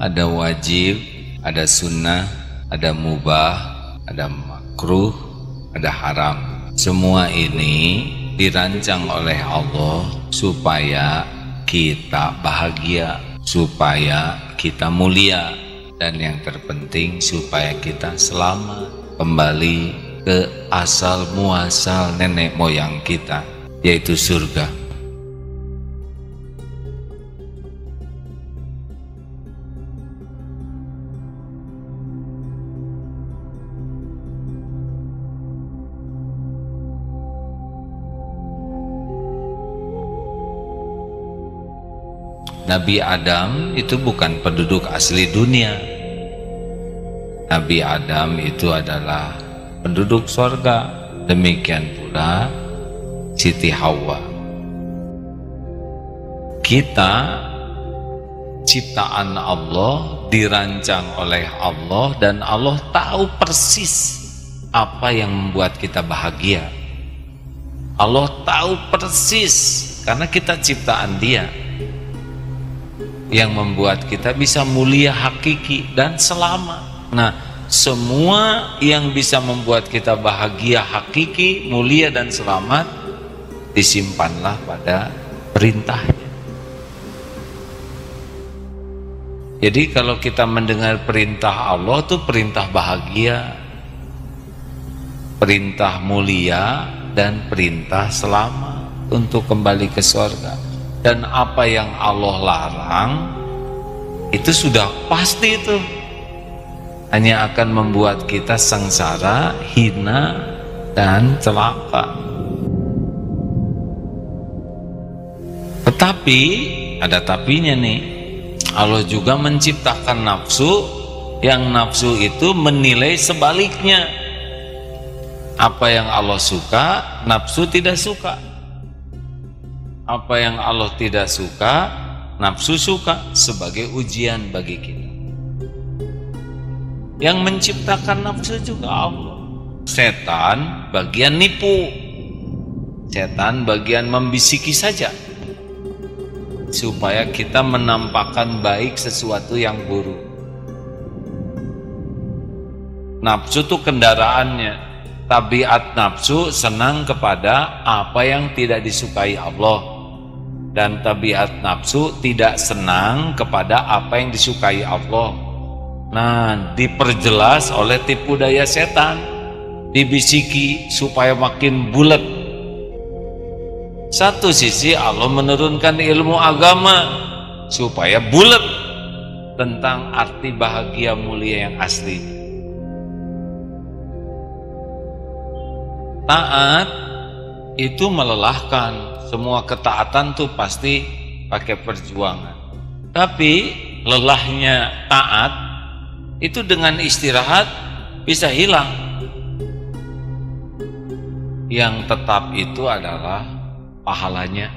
ada wajib, ada sunnah, ada mubah, ada makruh, ada haram. Semua ini dirancang oleh Allah supaya kita bahagia, supaya kita mulia, dan yang terpenting supaya kita selamat kembali ke asal muasal nenek moyang kita, yaitu surga. Nabi Adam itu bukan penduduk asli dunia. Nabi Adam itu adalah penduduk surga. Demikian pula Siti Hawa. Kita ciptaan Allah, dirancang oleh Allah, dan Allah tahu persis apa yang membuat kita bahagia. Allah tahu persis karena kita ciptaan Dia, yang membuat kita bisa mulia hakiki dan selamat. Nah, semua yang bisa membuat kita bahagia hakiki, mulia dan selamat disimpanlah pada perintahnya. Jadi kalau kita mendengar perintah Allah itu perintah bahagia, perintah mulia, dan perintah selamat untuk kembali ke surga. Dan apa yang Allah larang itu sudah pasti, itu hanya akan membuat kita sengsara, hina, dan celaka. Tetapi ada tapinya nih, Allah juga menciptakan nafsu, yang nafsu itu menilai sebaliknya. Apa yang Allah suka, nafsu tidak suka. Apa yang Allah tidak suka, nafsu suka, sebagai ujian bagi kita. Yang menciptakan nafsu juga Allah. Setan bagian nipu, setan bagian membisiki saja, supaya kita menampakkan baik sesuatu yang buruk. Nafsu itu kendaraannya. Tabiat nafsu senang kepada apa yang tidak disukai Allah, dan tabiat nafsu tidak senang kepada apa yang disukai Allah. Nah, diperjelas oleh tipu daya setan, dibisiki supaya makin bulat. Satu sisi Allah menurunkan ilmu agama supaya bulat tentang arti bahagia mulia yang asli. Taat itu melelahkan. Semua ketaatan tuh pasti pakai perjuangan. Tapi lelahnya taat itu dengan istirahat bisa hilang. Yang tetap itu adalah pahalanya.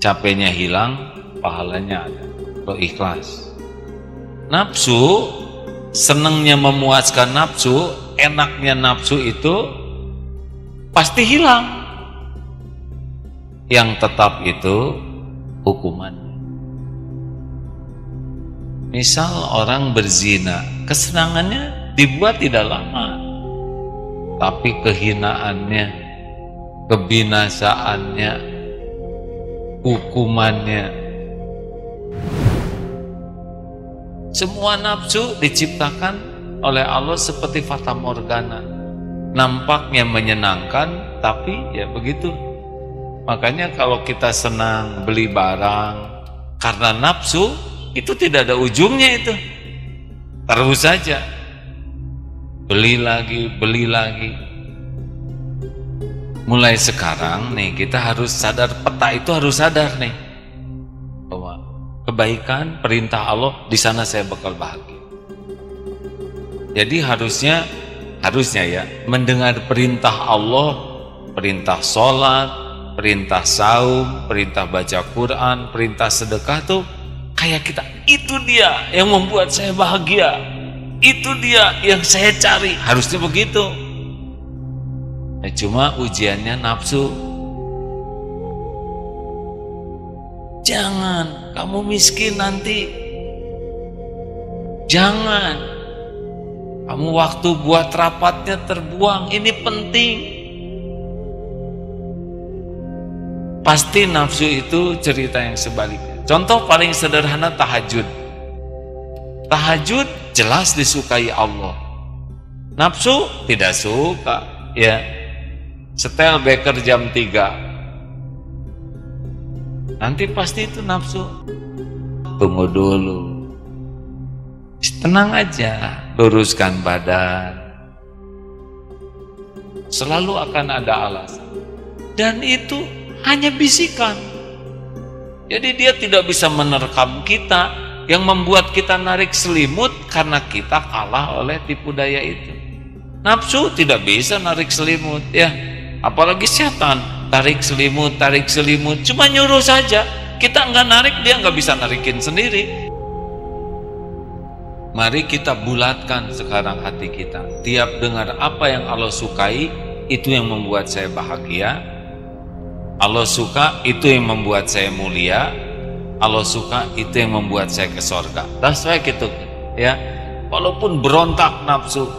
Capeknya hilang, pahalanya ada. Kalau ikhlas. Nafsu, senangnya memuaskan nafsu, enaknya nafsu itu pasti hilang. Yang tetap itu hukumannya. Misal orang berzina, kesenangannya dibuat tidak lama, tapi kehinaannya, kebinasaannya, hukumannya. Semua nafsu diciptakan oleh Allah seperti fata morgana. Nampaknya menyenangkan, tapi ya begitu. Makanya kalau kita senang beli barang karena nafsu, itu tidak ada ujungnya itu. Terus saja beli lagi, beli lagi. Mulai sekarang nih kita harus sadar, peta itu harus sadar nih, bahwa kebaikan perintah Allah, di sana saya bakal bahagia. Jadi harusnya ya mendengar perintah Allah, perintah sholat, perintah saum, perintah baca Quran, perintah sedekah tuh kayak kita, itu dia yang membuat saya bahagia, itu dia yang saya cari. Harusnya begitu. Cuma ujiannya nafsu. Jangan, kamu miskin nanti. Jangan. Kamu waktu buat rapatnya terbuang, ini penting. Pasti nafsu itu cerita yang sebaliknya. Contoh paling sederhana, tahajud. Tahajud jelas disukai Allah. Nafsu tidak suka, ya. Setel beker jam 3. Nanti pasti itu nafsu. Tunggu dulu. Tenang aja, luruskan badan. Selalu akan ada alasan. Dan itu hanya bisikan. Jadi dia tidak bisa menerkam kita, yang membuat kita narik selimut karena kita kalah oleh tipu daya itu. Nafsu tidak bisa narik selimut, ya. Apalagi setan, tarik selimut, cuma nyuruh saja. Kita nggak narik, dia nggak bisa narikin sendiri. Mari kita bulatkan sekarang hati kita. Tiap dengar apa yang Allah sukai, itu yang membuat saya bahagia. Allah suka, itu yang membuat saya mulia. Allah suka, itu yang membuat saya ke surga. That's why gitu, ya. Walaupun berontak nafsu,